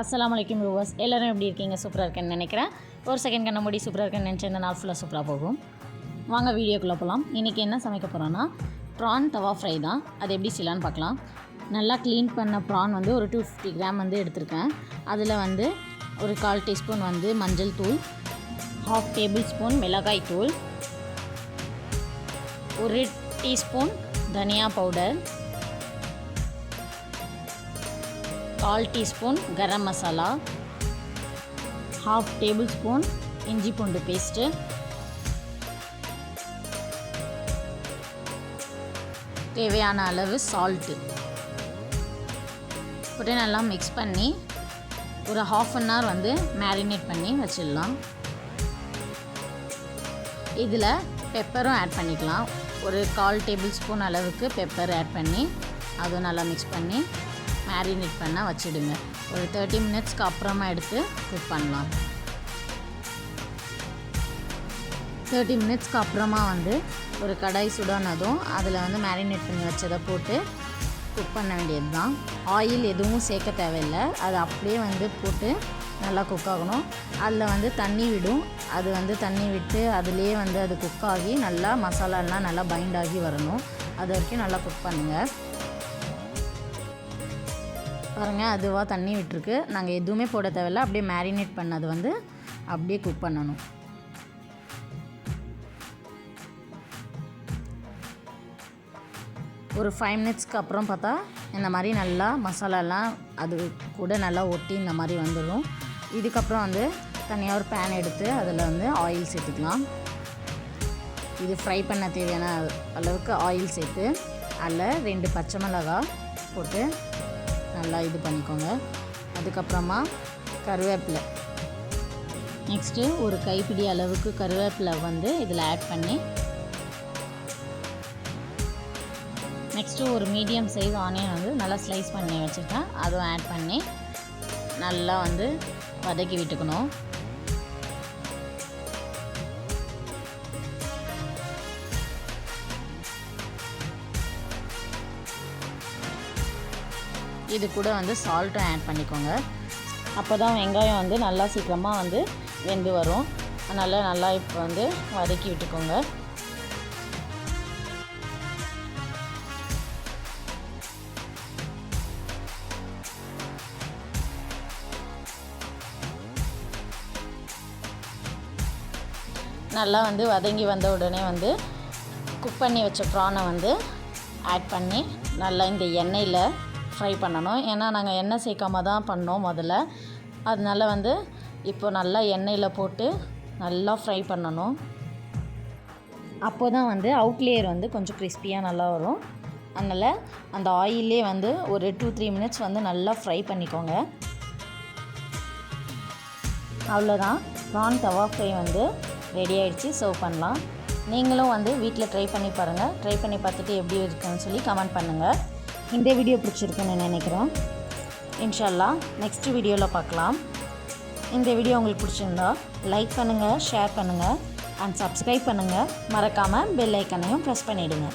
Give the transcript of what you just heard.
அஸ்ஸலாமு அலைக்கும் வியூவர்ஸ், எல்லோரும் எப்படி இருக்கீங்க? சூப்பராக இருக்கேன்னு நினைக்கிறேன். ஒரு செகண்ட் கண்ண மூடி சூப்பராக இருக்கேன்னு நினச்சேன். இந்த நாள் ஃபுல்லாக சூப்பராக போகும். வாங்க வீடியோக்குள்ளே போகலாம். இன்றைக்கி என்ன சமைக்க போகிறோன்னா ப்ரான் தவா ஃப்ரை தான். அது எப்படி செய்யலான்னு பார்க்கலாம். நல்லா க்ளீன் பண்ண ப்ரான் வந்து ஒரு 250 கிராம் வந்து எடுத்திருக்கேன். அதில் வந்து ஒரு 1/4 டீஸ்பூன் வந்து மஞ்சள் தூள், 1/2 டேபிள் ஸ்பூன் மிளகாய் தூள், 1 டீஸ்பூன் தனியா powder, 1/4 teaspoon garam masala, 1/2 table spoon இஞ்சி பூண்டு பேஸ்ட்டு, தேவையான அளவு சால்ட்டு போட்டு நல்லா மிக்ஸ் பண்ணி ஒரு 1/2 அன் ஹவர் வந்து மேரினேட் பண்ணி வச்சிடலாம். இதில் பெப்பரும் ஆட் பண்ணிக்கலாம். ஒரு 1/4 டேபிள் ஸ்பூன் அளவுக்கு பெப்பர் ஆட் பண்ணி அதுவும் நல்லா மிக்ஸ் பண்ணி மேரினேட் பண்ண வச்சுடுங்க. ஒரு 30 மினிட்ஸ்க்கு அப்புறமா எடுத்து குக் பண்ணலாம். 30 மினிட்ஸ்க்கு அப்புறமா வந்து ஒரு கடாய் சுடானதும் அதில் வந்து மேரினேட் பண்ணி வச்சதை போட்டு குக் பண்ண வேண்டியது தான். ஆயில் எதுவும் சேர்க்க தேவையில்லை. அது அப்படியே வந்து போட்டு நல்லா குக் ஆகணும். அதில் வந்து தண்ணி விடும். அது வந்து தண்ணி விட்டு அதுலேயே வந்து அது குக் ஆகி நல்லா மசாலாலாம் நல்லா பைண்ட் ஆகி வரணும். அது வரைக்கும் நல்லா குக் பண்ணுங்கள். பாருங்கள், அதுவாக தண்ணி விட்டுருக்கு. நாங்கள் எதுவுமே போட தேவையில்லை. அப்படியே மேரினேட் பண்ணது வந்து அப்படியே குக் பண்ணணும். ஒரு 5 மினிட்ஸ்க்கு அப்புறம் பார்த்தா இந்த மாதிரி நல்லா மசாலாலாம் அது கூட நல்லா ஒட்டி இந்த மாதிரி வந்துடும். இதுக்கப்புறம் வந்து தனியாக ஒரு பேன் எடுத்து அதில் வந்து ஆயில் சேர்த்துக்கலாம். இது ஃப்ரை பண்ண தேவையான அளவுக்கு ஆயில் சேர்த்து அதில் 2 பச்சை மிளகாய் போட்டு நல்லா இது பண்ணிக்கோங்க. அதுக்கப்புறமா கருவேப்பிலை, நெக்ஸ்ட்டு ஒரு கைப்பிடி அளவுக்கு கருவேப்பிலை வந்து இதில் ஆட் பண்ணி, நெக்ஸ்ட்டு ஒரு மீடியம் சைஸ் ஆனியன் வந்து நல்லா ஸ்லைஸ் பண்ணி வச்சுருக்கேன். அதுவும் ஆட் பண்ணி நல்லா வந்து வதக்கி விட்டுக்கணும். இது கூட வந்து சால்ட்டும் ஆட் பண்ணிக்கோங்க. அப்போ தான் வெங்காயம் வந்து நல்லா சீக்கிரமாக வந்து வெந்து வரும். அதனால் நல்லா இப்போ வந்து வதக்கி விட்டுக்கோங்க. நல்லா வந்து வதங்கி வந்த உடனே வந்து குக் பண்ணி வச்ச ப்ரானை வந்து ஆட் பண்ணி நல்லா இந்த எண்ணெயில் ஃப்ரை பண்ணணும். ஏன்னா நாங்கள் எண்ணெய் சேர்க்காம தான் பண்ணோம் முதல்ல. அதனால வந்து இப்போ நல்லா எண்ணெயில் போட்டு நல்லா ஃப்ரை பண்ணணும். அப்போ தான் வந்து அவுட் லேயர் வந்து கொஞ்சம் கிறிஸ்பியாக நல்லா வரும். அதனால் அந்த ஆயிலே வந்து ஒரு 2-3 மினிட்ஸ் வந்து நல்லா ஃப்ரை பண்ணிக்கோங்க. அவ்வளோதான், ப்ரான் தவா ஃப்ரை வந்து ரெடி ஆகிடுச்சு. சர்வ் பண்ணலாம். நீங்களும் வந்து வீட்டில் ட்ரை பண்ணி பாருங்கள். ட்ரை பண்ணி பார்த்துட்டு எப்படி இருக்குன்னு சொல்லி கமெண்ட் பண்ணுங்கள். இந்த வீடியோ பிடிச்சிருக்குன்னு நினைக்கிறேன். இன்ஷா அல்லாஹ் நெக்ஸ்ட் வீடியோவில் பார்க்கலாம். இந்த வீடியோ உங்களுக்கு பிடிச்சிருந்தா லைக் பண்ணுங்கள், ஷேர் பண்ணுங்கள் அண்ட் சப்ஸ்கிரைப் பண்ணுங்கள். மறக்காமல் பெல் ஐக்கனையும் ப்ரெஸ் பண்ணிவிடுங்க.